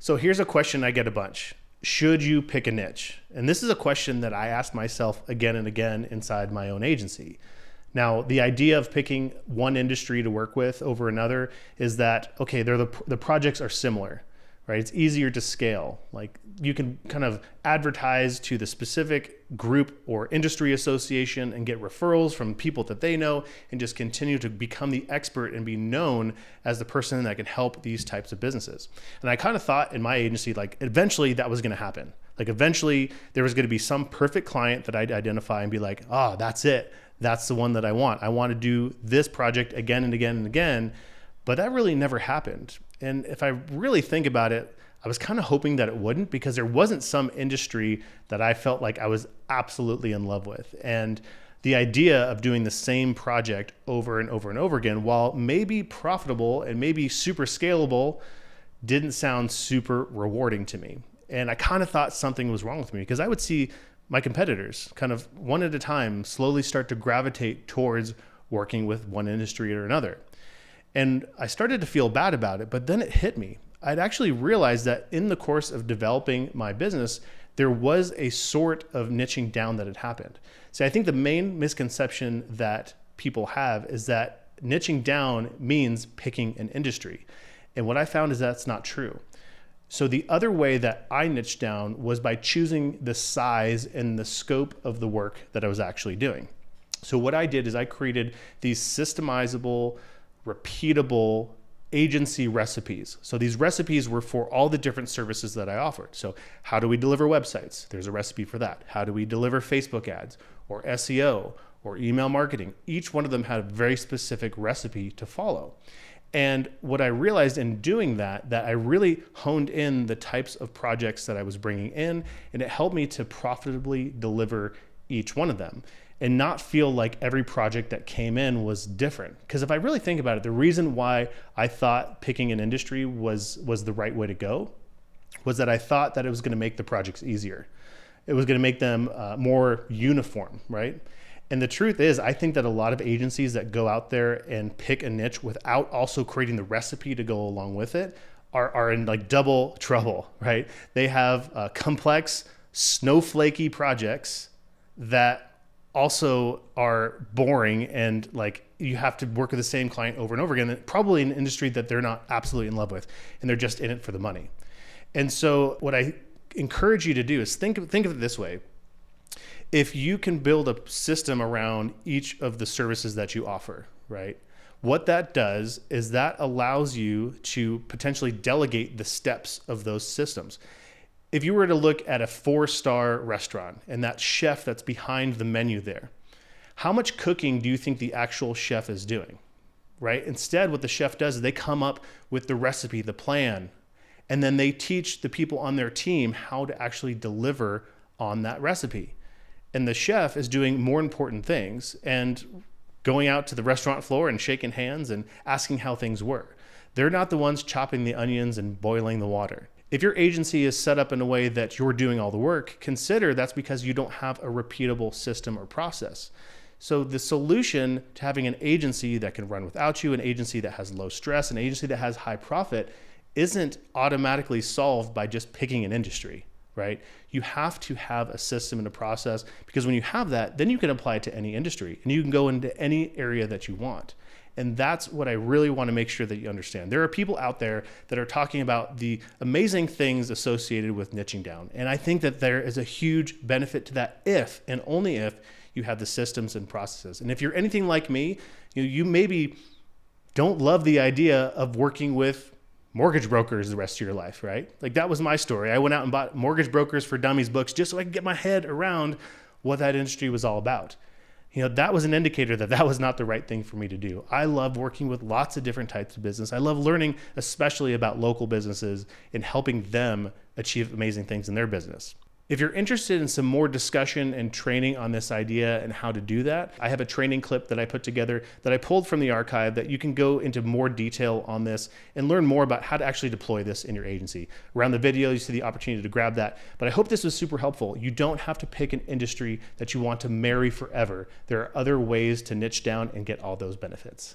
So here's a question I get a bunch. Should you pick a niche? And this is a question that I ask myself again and again inside my own agency. Now, the idea of picking one industry to work with over another is that, okay, the projects are similar, right? It's easier to scale. Like you can kind of advertise to the specific group or industry association and get referrals from people that they know and just continue to become the expert and be known as the person that can help these types of businesses. And I kind of thought in my agency, like eventually that was going to happen. Like eventually there was going to be some perfect client that I'd identify and be like, oh, that's it. That's the one that I want. I want to do this project again and again and again. But that really never happened. And if I really think about it, I was kind of hoping that it wouldn't, because there wasn't some industry that I felt like I was absolutely in love with. And the idea of doing the same project over and over and over again, while maybe profitable and maybe super scalable, didn't sound super rewarding to me. And I kind of thought something was wrong with me, because I would see my competitors kind of one at a time slowly start to gravitate towards working with one industry or another. And I started to feel bad about it, but then it hit me. I'd actually realized that in the course of developing my business, there was a sort of niching down that had happened. See, I think the main misconception that people have is that niching down means picking an industry. And what I found is that's not true. So the other way that I niched down was by choosing the size and the scope of the work that I was actually doing. So what I did is I created these systemizable, repeatable agency recipes. So these recipes were for all the different services that I offered. So how do we deliver websites? There's a recipe for that. How do we deliver Facebook ads or SEO or email marketing? Each one of them had a very specific recipe to follow. And what I realized in doing that I really honed in the types of projects that I was bringing in, and it helped me to profitably deliver each one of them and not feel like every project that came in was different. Because if I really think about it, the reason why I thought picking an industry was the right way to go was that I thought that it was going to make the projects easier. It was going to make them more uniform, right? And the truth is, I think that a lot of agencies that go out there and pick a niche without also creating the recipe to go along with it are in like double trouble, right? They have complex, snowflakey projects that also are boring, and like you have to work with the same client over and over again, probably in an industry that they're not absolutely in love with, and they're just in it for the money. And so what I encourage you to do is think of it this way. If you can build a system around each of the services that you offer, right? What that does is that allows you to potentially delegate the steps of those systems. If you were to look at a 4-star restaurant and that chef that's behind the menu there, how much cooking do you think the actual chef is doing, right? Instead, what the chef does is they come up with the recipe, the plan, and then they teach the people on their team how to actually deliver on that recipe. And the chef is doing more important things and going out to the restaurant floor and shaking hands and asking how things were. They're not the ones chopping the onions and boiling the water. If your agency is set up in a way that you're doing all the work, consider that's because you don't have a repeatable system or process. So the solution to having an agency that can run without you, an agency that has low stress, an agency that has high profit, isn't automatically solved by just picking an industry, right? You have to have a system and a process, because when you have that, then you can apply it to any industry and you can go into any area that you want. And that's what I really want to make sure that you understand. There are people out there that are talking about the amazing things associated with niching down. And I think that there is a huge benefit to that if and only if you have the systems and processes. And if you're anything like me, you maybe don't love the idea of working with mortgage brokers the rest of your life, right? Like that was my story. I went out and bought Mortgage Brokers for Dummies books just so I could get my head around what that industry was all about. That was an indicator that that was not the right thing for me to do. I love working with lots of different types of business. I love learning, especially about local businesses and helping them achieve amazing things in their business. If you're interested in some more discussion and training on this idea and how to do that, I have a training clip that I put together that I pulled from the archive that you can go into more detail on this and learn more about how to actually deploy this in your agency. Around the video, you see the opportunity to grab that. But I hope this was super helpful. You don't have to pick an industry that you want to marry forever. There are other ways to niche down and get all those benefits.